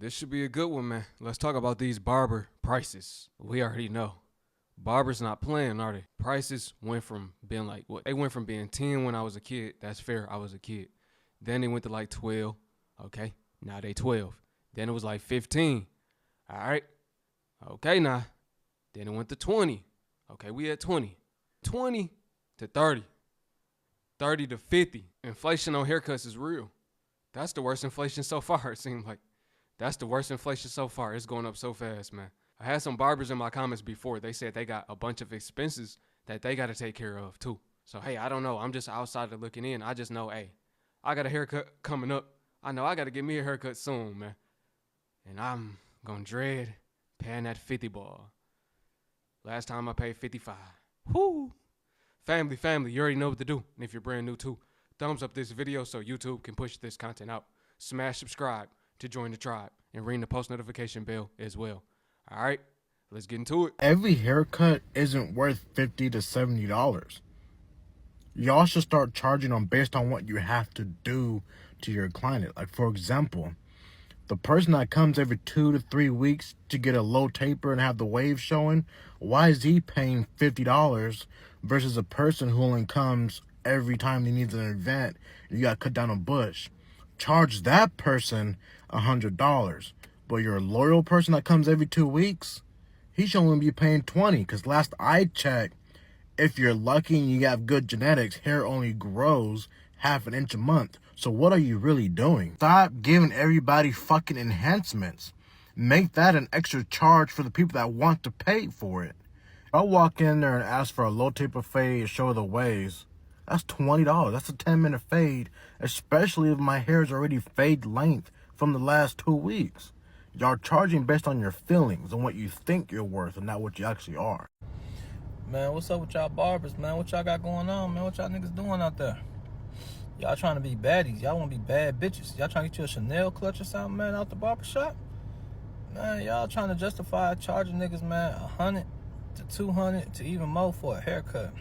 This should be a good one, man. Let's talk about these barber prices. We already know. Barbers not playing, are they? Prices went from being like, what? They went from being 10 when I was a kid. That's fair. I was a kid. Then they went to like 12. Okay. Now they 12. Then it was like 15. All right. Okay, now. Then it went to 20. Okay, we at 20. 20 to 30. 30 to 50. Inflation on haircuts is real. That's the worst inflation so far, it seems like. That's the worst inflation so far. It's going up so fast, man. I had some barbers in my comments before. They said they got a bunch of expenses that they got to take care of too. So, hey, I don't know. I'm just outsider looking in. I just know, hey, I got a haircut coming up. I know I got to get me a haircut soon, man. And I'm going to dread paying that 50 ball. Last time I paid 55. Whoo. Family, you already know what to do. And if you're brand new too, thumbs up this video so YouTube can push this content out. Smash subscribe to join the tribe and ring the post notification bell as well. All right, let's get into it. Every haircut isn't worth $50 to $70. Y'all should start charging them based on what you have to do to your client. Like, for example, the person that comes every 2 to 3 weeks to get a low taper and have the wave showing, why is he paying $50 versus a person who only comes every time he needs an event and you got to cut down a bush? Charge that person $100. But your loyal person that comes every 2 weeks, he should only be paying $20. Because last I checked, if you're lucky and you have good genetics, hair only grows half an inch a month. So what are you really doing? Stop giving everybody fucking enhancements. Make that an extra charge for the people that want to pay for it. If I walk in there and ask for a low taper fade to show the waves, that's $20. That's a 10-minute fade, especially if my hair is already fade length from the last 2 weeks. Y'all charging based on your feelings and what you think you're worth and not what you actually are. Man, what's up with y'all barbers, man? What y'all got going on, man? What y'all niggas doing out there? Y'all trying to be baddies. Y'all want to be bad bitches. Y'all trying to get you a Chanel clutch or something, man, out the barber shop? Man, y'all trying to justify charging niggas, man, $100 to $200 to even more for a haircut.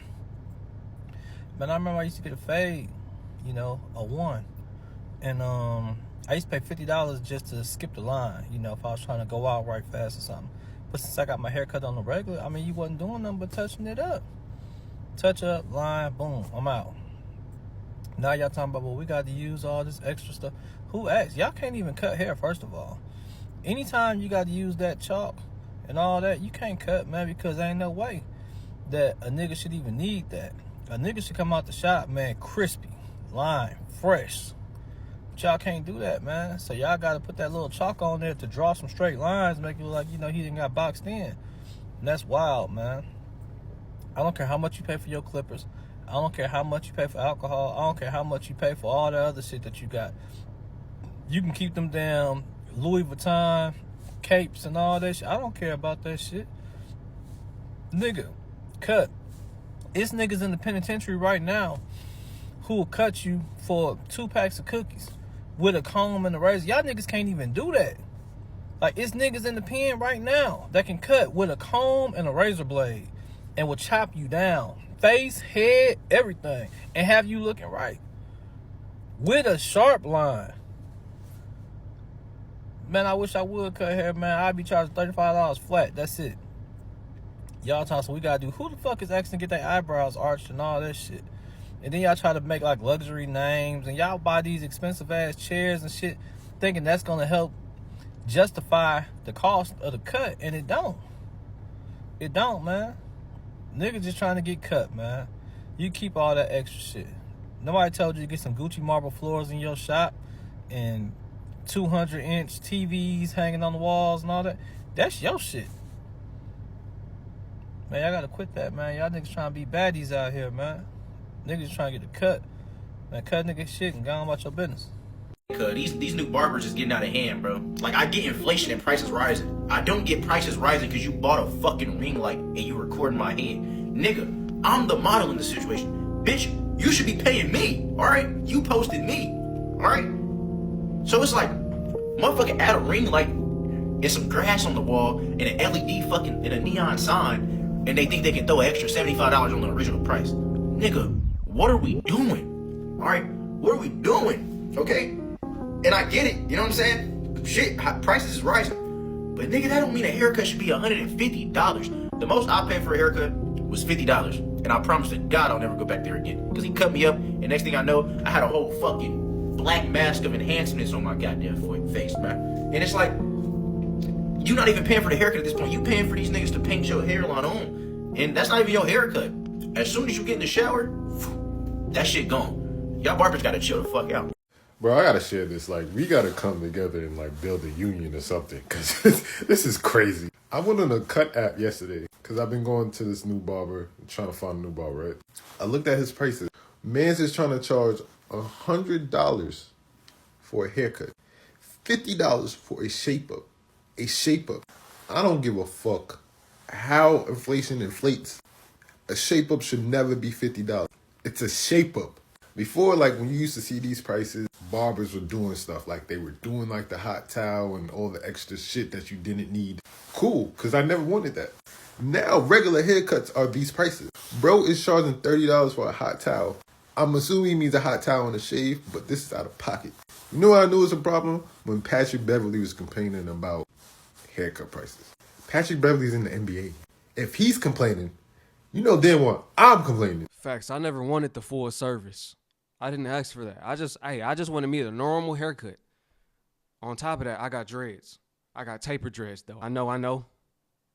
Man, I remember I used to get a fade, you know, a one. And I used to pay $50 just to skip the line, you know, if I was trying to go out right fast or something. But since I got my hair cut on the regular, I mean, you wasn't doing nothing but touching it up. Touch up, line, boom, I'm out. Now y'all talking about, well, we got to use all this extra stuff. Who asked? Y'all can't even cut hair, first of all. Anytime you got to use that chalk and all that, you can't cut, man, because there ain't no way that a nigga should even need that. A nigga should come out the shop, man, crispy, line, fresh. But y'all can't do that, man. So y'all got to put that little chalk on there to draw some straight lines, make it look like, you know, he didn't got boxed in. And that's wild, man. I don't care how much you pay for your clippers. I don't care how much you pay for alcohol. I don't care how much you pay for all the other shit that you got. You can keep them damn Louis Vuitton capes and all that shit. I don't care about that shit. Nigga, cut. It's niggas in the penitentiary right now who will cut you for 2 packs of cookies with a comb and a razor. Y'all niggas can't even do that. Like, it's niggas in the pen right now that can cut with a comb and a razor blade and will chop you down. Face, head, everything. And have you looking right. With a sharp line. Man, I wish I would cut hair, man. I'd be charging $35 flat. That's it. Y'all talking, so we gotta do, who the fuck is asking to get their eyebrows arched and all that shit? And then y'all try to make like luxury names and y'all buy these expensive ass chairs and shit thinking that's gonna help justify the cost of the cut, and it don't. It don't, man. Niggas just trying to get cut, man. You keep all that extra shit. Nobody told you to get some Gucci marble floors in your shop and 200-inch TVs hanging on the walls and all that. That's your shit. Man, y'all gotta quit that, man. Y'all niggas trying to be baddies out here, man. Niggas trying to get the cut. Man, cut nigga shit and go on about your business. Cause these new barbers is getting out of hand, bro. Like, I get inflation and prices rising. I don't get prices rising because you bought a fucking ring light and you recording my head. Nigga, I'm the model in this situation. Bitch, you should be paying me, alright? You posted me, alright? So it's like, motherfucker add a ring light and some grass on the wall and an LED fucking, and a neon sign, and they think they can throw an extra $75 on the original price. Nigga, what are we doing? Alright? What are we doing? Okay? And I get it, you know what I'm saying? shit, prices is rising. But nigga, that don't mean a haircut should be $150. The most I paid for a haircut was $50. And I promise to God I'll never go back there again. Because he cut me up, and next thing I know, I had a whole fucking black mask of enhancements on my goddamn face, man. And it's like, you not even paying for the haircut at this point. You paying for these niggas to paint your hairline on. And that's not even your haircut. As soon as you get in the shower, that shit gone. Y'all barbers gotta chill the fuck out. Bro, I gotta share this. Like, we gotta come together and like build a union or something, cause this is crazy. I went on a cut app yesterday, cause I've been going to this new barber, trying to find a new barber, right? I looked at his prices. Man's is trying to charge $100 for a haircut, $50 for a shape up. A shape up. I don't give a fuck how inflation inflates. A shape up should never be $50. It's a shape up. Before, like when you used to see these prices, barbers were doing stuff like they were doing like the hot towel and all the extra shit that you didn't need. Cool, because I never wanted that. Now regular haircuts are these prices. Bro is charging $30 for a hot towel. I'm assuming he means a hot towel and a shave, but this is out of pocket. You know what I knew was a problem? When Patrick Beverly was complaining about haircut prices. Patrick Beverly's in the NBA. If he's complaining, you know damn well I'm complaining. Facts. I never wanted the full service. I didn't ask for that. I just wanted me a normal haircut. On top of that, I got dreads. I got taper dreads though. I know.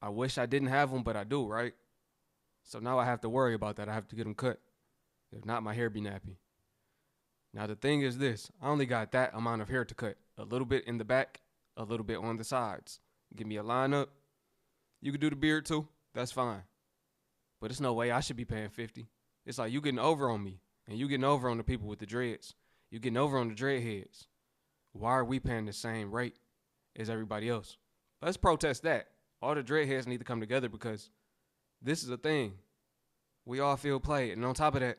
I wish I didn't have them, but I do, right? So now I have to worry about that. I have to get them cut. If not, my hair be nappy. Now the thing is this. I only got that amount of hair to cut. A little bit in the back, a little bit on the sides. Give me a lineup. You can do the beard too. That's fine. But there's no way I should be paying $50. It's like you getting over on me. And you getting over on the people with the dreads. You getting over on the dreadheads. Why are we paying the same rate as everybody else? Let's protest that. All the dreadheads need to come together because this is a thing. We all feel played. And on top of that,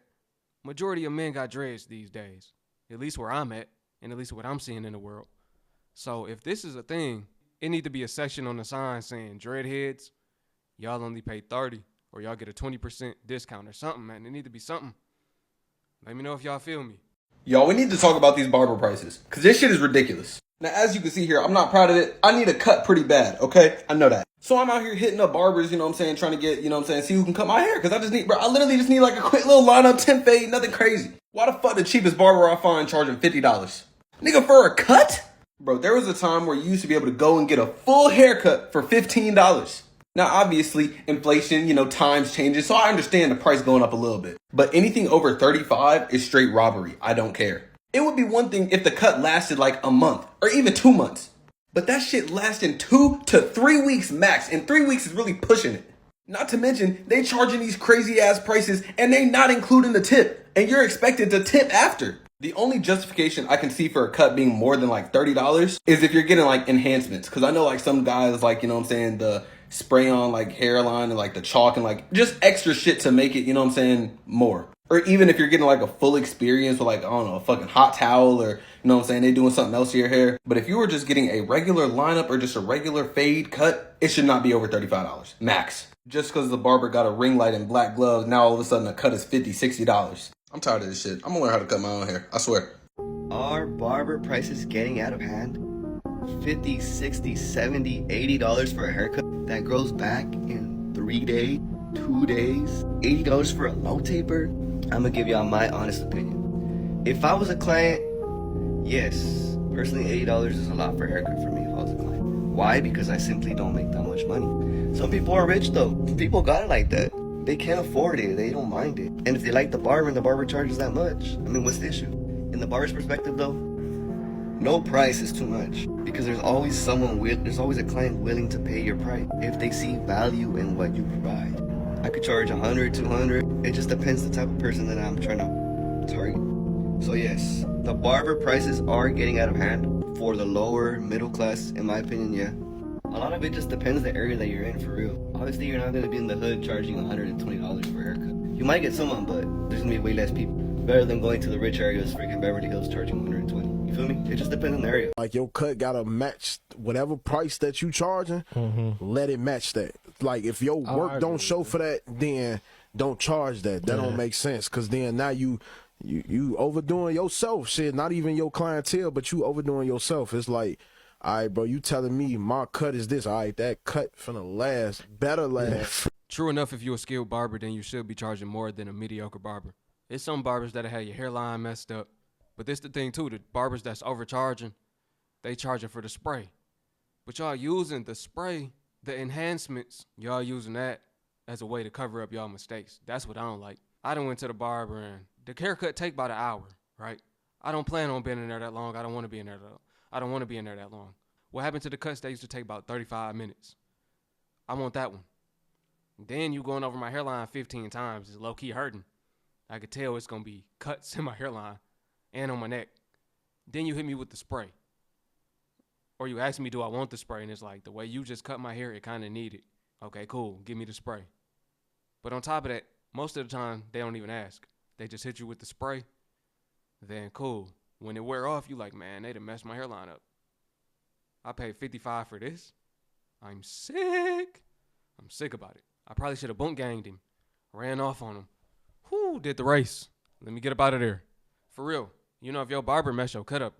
majority of men got dreads these days. At least where I'm at. And at least what I'm seeing in the world. So if this is a thing, it need to be a section on the sign saying dreadheads, y'all only pay $30 or y'all get a 20% discount or something, man. It need to be something. Let me know if y'all feel me. Y'all, we need to talk about these barber prices, because this shit is ridiculous. Now, as you can see here, I'm not proud of it. I need a cut pretty bad, okay? I know that. So I'm out here hitting up barbers, you know what I'm saying, trying to get, you know what I'm saying, see who can cut my hair, because I literally just need like a quick little lineup, 10 fade, nothing crazy. Why the fuck the cheapest barber I find charging $50? Nigga, for a cut? Bro, there was a time where you used to be able to go and get a full haircut for $15. Now, obviously, inflation, you know, times changes, so I understand the price going up a little bit. But anything over 35 is straight robbery. I don't care. It would be one thing if the cut lasted like a month or even 2 months. But that shit lasting 2 to 3 weeks max, and 3 weeks is really pushing it. Not to mention, they charging these crazy ass prices and they not including the tip. And you're expected to tip after. The only justification I can see for a cut being more than like $30 is if you're getting like enhancements. Because I know like some guys like, you know what I'm saying, the spray on like hairline and like the chalk and like just extra shit to make it, you know what I'm saying, more. Or even if you're getting like a full experience with like, I don't know, a fucking hot towel or, you know what I'm saying, they doing something else to your hair. But if you were just getting a regular lineup or just a regular fade cut, it should not be over $35 max. Just because the barber got a ring light and black gloves, now all of a sudden the cut is $50, $60. I'm tired of this shit. I'm gonna learn how to cut my own hair, I swear. Are barber prices getting out of hand? $50, $60, $70, $80 for a haircut that grows back in 3 days, 2 days, $80 for a low taper? I'm gonna give y'all my honest opinion. If I was a client, yes, personally $80 is a lot for a haircut for me if I was a client. Why? Because I simply don't make that much money. Some people are rich though. People got it like that. They can't afford it, they don't mind it. And if they like the barber and the barber charges that much, I mean, what's the issue? In the barber's perspective though, no price is too much, because there's always there's always a client willing to pay your price if they see value in what you provide. I could charge $100, $200. It just depends the type of person that I'm trying to target. So yes, the barber prices are getting out of hand for the lower middle class, in my opinion. Yeah, a lot of it just depends the area that you're in, for real. Obviously, you're not gonna be in the hood charging $120 for a haircut. You might get someone, but there's gonna be way less people. Better than going to the rich areas, freaking Beverly Hills, charging $120. You feel me? It just depends on the area. Like, your cut gotta match whatever price that you charging. Let it match that. Like, if your work don't show for that, then don't charge that. That don't make sense, because then now you overdoing yourself. Shit, not even your clientele, but you overdoing yourself. It's like, All right, bro, you telling me my cut is this. All right, that cut finna last, better last. True enough, if you're a skilled barber, then you should be charging more than a mediocre barber. It's some barbers that have your hairline messed up. But this the thing too, the barbers that's overcharging, they charging for the spray. But y'all using the spray, the enhancements, y'all using that as a way to cover up y'all mistakes. That's what I don't like. I done went to the barber and the haircut take about an hour, right? I don't plan on being in there that long. I don't want to be in there that long. What happened to the cuts that used to take about 35 minutes? I want that one. Then you going over my hairline 15 times is low-key hurting. I could tell it's going to be cuts in my hairline and on my neck. Then you hit me with the spray. Or you ask me, do I want the spray? And it's like, the way you just cut my hair, it kind of need it. Okay, cool. Give me the spray. But on top of that, most of the time, they don't even ask. They just hit you with the spray. Then cool. When it wear off, you like, man, they done messed my hairline up. I paid $55 for this. I'm sick. I'm sick about it. I probably should have bunk ganged him. Ran off on him. Whoo, did the race. Let me get up out of there. For real. You know, if your barber messed your cut up,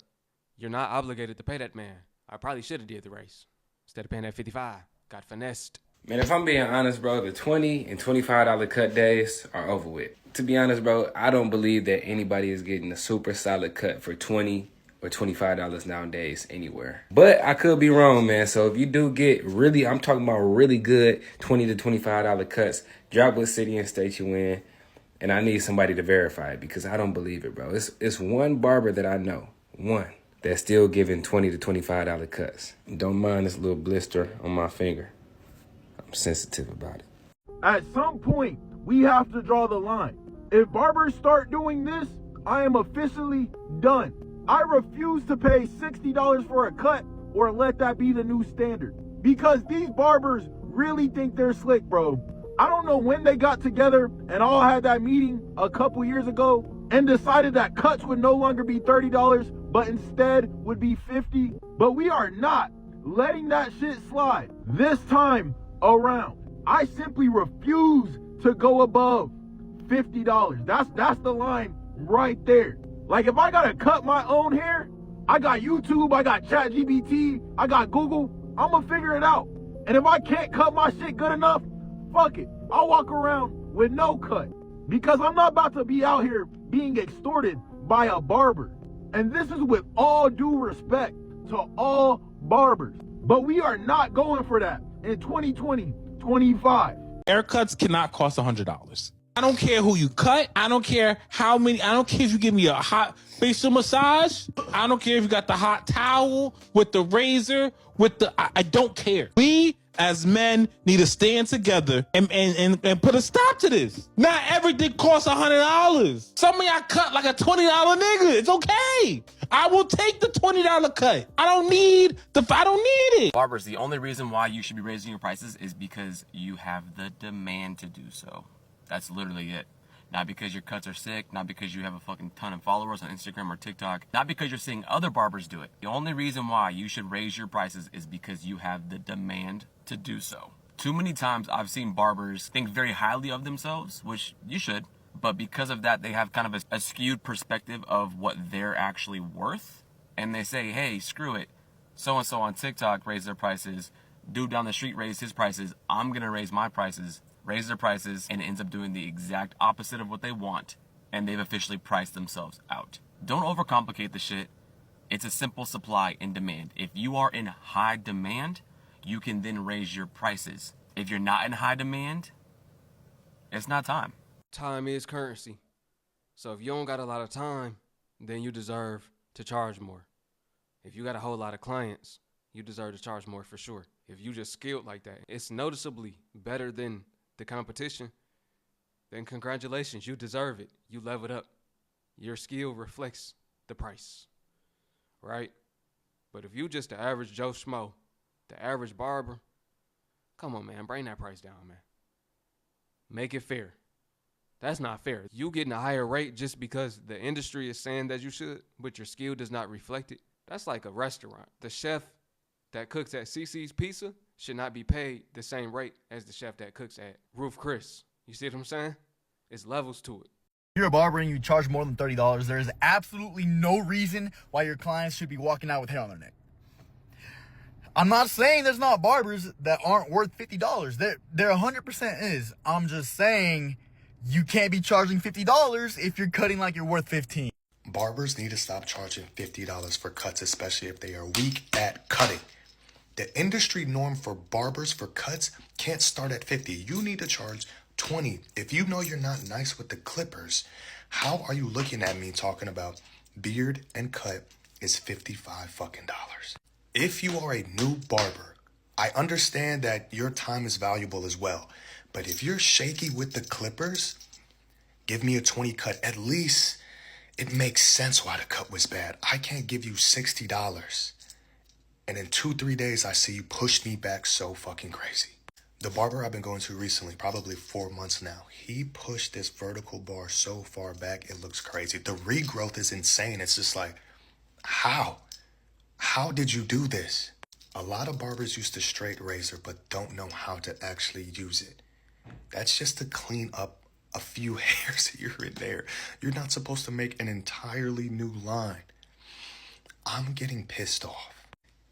you're not obligated to pay that man. I probably should have did the race. Instead of paying that $55. Got finessed. Man, if I'm being honest, bro, the $20 and $25 cut days are over with. To be honest, bro, I don't believe that anybody is getting a super solid cut for $20 or $25 nowadays anywhere. But I could be wrong, man. So if you do get really, I'm talking about really good $20 to $25 cuts, drop what city and state you in, and I need somebody to verify it because I don't believe it, bro. It's one barber that I know, one, that's still giving $20 to $25 cuts. Don't mind this little blister on my finger. I'm sensitive about it. At some point, we have to draw the line. If barbers start doing this, I am officially done. I refuse to pay $60 for a cut or let that be the new standard. Because these barbers really think they're slick, bro. I don't know when they got together and all had that meeting a couple years ago and decided that cuts would no longer be $30, but instead would be $50. But we are not letting that shit slide this time around. I simply refuse to go above $50. That's the line right there. Like if I gotta cut my own hair, I got YouTube, I got ChatGPT, I got Google, I'ma figure it out. And if I can't cut my shit good enough, fuck it. I'll walk around with no cut. Because I'm not about to be out here being extorted by a barber. And this is with all due respect to all barbers. But we are not going for that in 2020, 25. Haircuts cannot cost $100. I don't care who you cut. I don't care how many. I don't care if you give me a hot facial massage. I don't care if you got the hot towel with the razor, with the. I don't care. We as men need to stand together and put a stop to this. Not everything costs $100. Some of y'all cut like a $20 nigga. It's okay. I will take the $20 cut. I don't need it. Barbers, the only reason why you should be raising your prices is because you have the demand to do so. That's literally it. Not because your cuts are sick, not because you have a fucking ton of followers on Instagram or TikTok, not because you're seeing other barbers do it. The only reason why you should raise your prices is because you have the demand to do so. Too many times I've seen barbers think very highly of themselves, which you should, but because of that, they have kind of a skewed perspective of what they're actually worth. And they say, hey, screw it. So-and-so on TikTok raised their prices. Dude down the street raised his prices. I'm going to raise my prices. Raise their prices, and it ends up doing the exact opposite of what they want, and they've officially priced themselves out. Don't overcomplicate the shit. It's a simple supply and demand. If you are in high demand, you can then raise your prices. If you're not in high demand, it's not time. Time is currency. So if you don't got a lot of time, then you deserve to charge more. If you got a whole lot of clients, you deserve to charge more for sure. If you just skilled like that, it's noticeably better than the competition, then congratulations, you deserve it. You leveled up. Your skill reflects the price, right? But if you just the average Joe Schmo, the average barber, come on, man, bring that price down, man. Make it fair. That's not fair. You getting a higher rate just because the industry is saying that you should, but your skill does not reflect it. That's like a restaurant. The chef that cooks at CC's Pizza should not be paid the same rate as the chef that cooks at Roof Chris. You see what I'm saying? It's levels to it. If you're a barber and you charge more than $30, there is absolutely no reason why your clients should be walking out with hair on their neck. I'm not saying there's not barbers that aren't worth $50. There 100% is. I'm just saying you can't be charging $50 if you're cutting like you're worth 15. Barbers need to stop charging $50 for cuts, especially if they are weak at cutting. The industry norm for barbers for cuts can't start at 50. You need to charge 20. If you know you're not nice with the clippers, how are you looking at me talking about beard and cut is 55 fucking dollars? If you are a new barber, I understand that your time is valuable as well. But if you're shaky with the clippers, give me a 20 cut. At least it makes sense why the cut was bad. I can't give you $60. And in 2-3 days, I see you push me back so fucking crazy. The barber I've been going to recently, probably 4 months now, he pushed this vertical bar so far back, it looks crazy. The regrowth is insane. It's just like, how? How did you do this? A lot of barbers use the straight razor, but don't know how to actually use it. That's just to clean up a few hairs here and there. You're not supposed to make an entirely new line. I'm getting pissed off.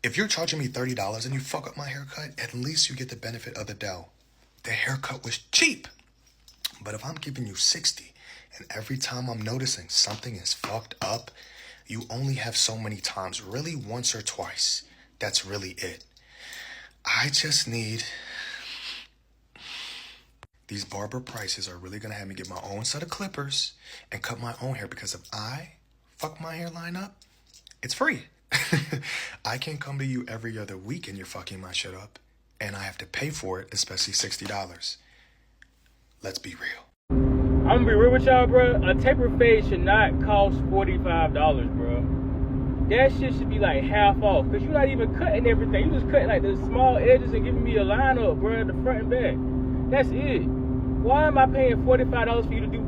If you're charging me $30 and you fuck up my haircut, at least you get the benefit of the doubt. The haircut was cheap. But if I'm giving you 60 and every time I'm noticing something is fucked up, you only have so many times, really once or twice. That's really it. I just need... These barber prices are really going to have me get my own set of clippers and cut my own hair, because if I fuck my hairline up, it's free. I can't come to you every other week and you're fucking my shit up, and I have to pay for it, especially $60. Let's be real. I'm gonna be real with y'all, bro. A taper fade should not cost $45, bro. That shit should be like half off, because you're not even cutting everything. You just cutting like the small edges and giving me a line up, bro, the front and back. That's it. Why am I paying $45 for you to do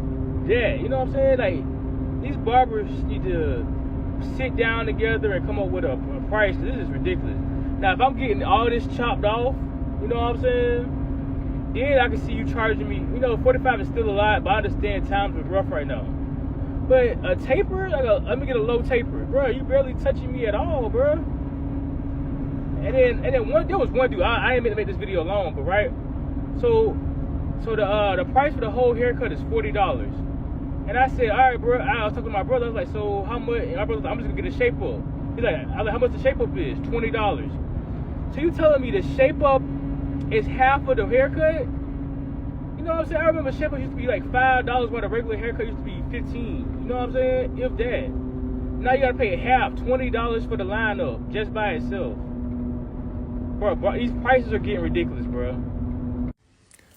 that? You know what I'm saying? Like, these barbers need to sit down together and come up with a price. This is ridiculous. Now, if I'm getting all this chopped off, you know what I'm saying? Then I can see you charging me. You know, 45 is still a lot, but I understand times are rough right now. But a taper, let me get a low taper, bro. You barely touching me at all, bro. And then there was one dude. I ain't meant to make this video long, but right. So the price for the whole haircut is $40. And I said, all right, bro. I was talking to my brother. I was like, so how much? And my brother was like, I'm just gonna get a shape up. He's like, I was like, how much the shape up is? $20. So you telling me the shape up is half of the haircut? You know what I'm saying? I remember shape up used to be like $5, while the regular haircut used to be $15. You know what I'm saying? If that. Now you gotta pay half, $20 for the lineup just by itself. Bro, these prices are getting ridiculous, bro.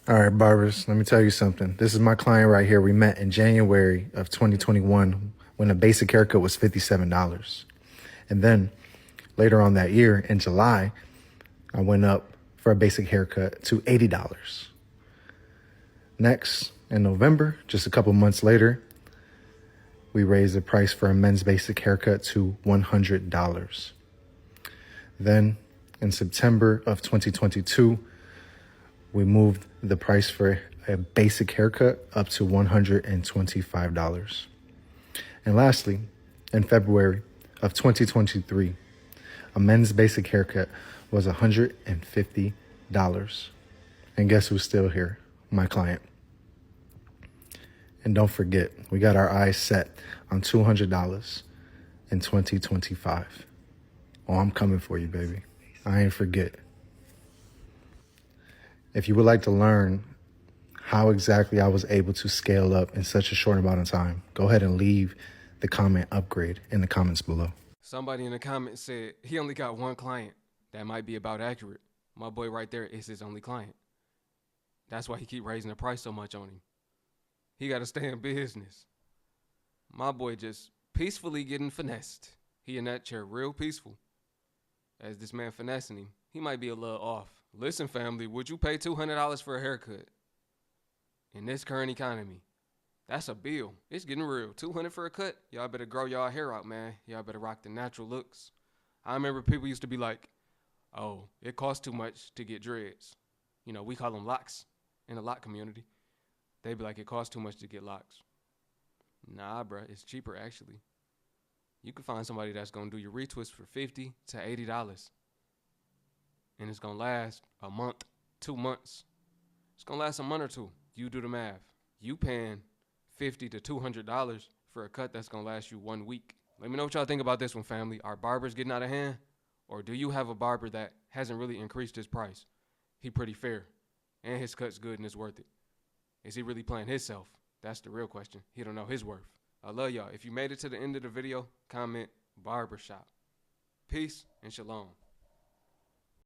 All right, barbers, let me tell you something. This is my client right here. We met in January of 2021 when a basic haircut was $57. And then later on that year, in July, I went up for a basic haircut to $80. Next, in November, just a couple months later, we raised the price for a men's basic haircut to $100. Then, in September of 2022, we moved the price for a basic haircut up to $125. And lastly, in February of 2023, a men's basic haircut was $150. And guess who's still here? My client. And don't forget, we got our eyes set on $200 in 2025. Oh, I'm coming for you, baby. I ain't forget. If you would like to learn how exactly I was able to scale up in such a short amount of time, go ahead and leave the comment upgrade in the comments below. Somebody in the comments said he only got one client. That might be about accurate. My boy right there is his only client. That's why he keep raising the price so much on him. He got to stay in business. My boy just peacefully getting finessed. He in that chair real peaceful. As this man finessing him, he might be a little off. Listen, family, would you pay $200 for a haircut? In this current economy, that's a bill. It's getting real. $200 for a cut? Y'all better grow y'all hair out, man. Y'all better rock the natural looks. I remember people used to be like, oh, it costs too much to get dreads. You know, we call them locks in the lock community. They'd be like, it costs too much to get locks. Nah, bruh, it's cheaper, actually. You can find somebody that's going to do your retwist for $50 to $80. and it's gonna last a month, 2 months. It's gonna last a month or two. You do the math. You paying $50 to $200 for a cut that's gonna last you 1 week. Let me know what y'all think about this one, family. Are barbers getting out of hand? Or do you have a barber that hasn't really increased his price? He pretty fair, and his cut's good and it's worth it. Is he really playing himself? That's the real question. He don't know his worth. I love y'all. If you made it to the end of the video, comment barbershop. Peace and shalom.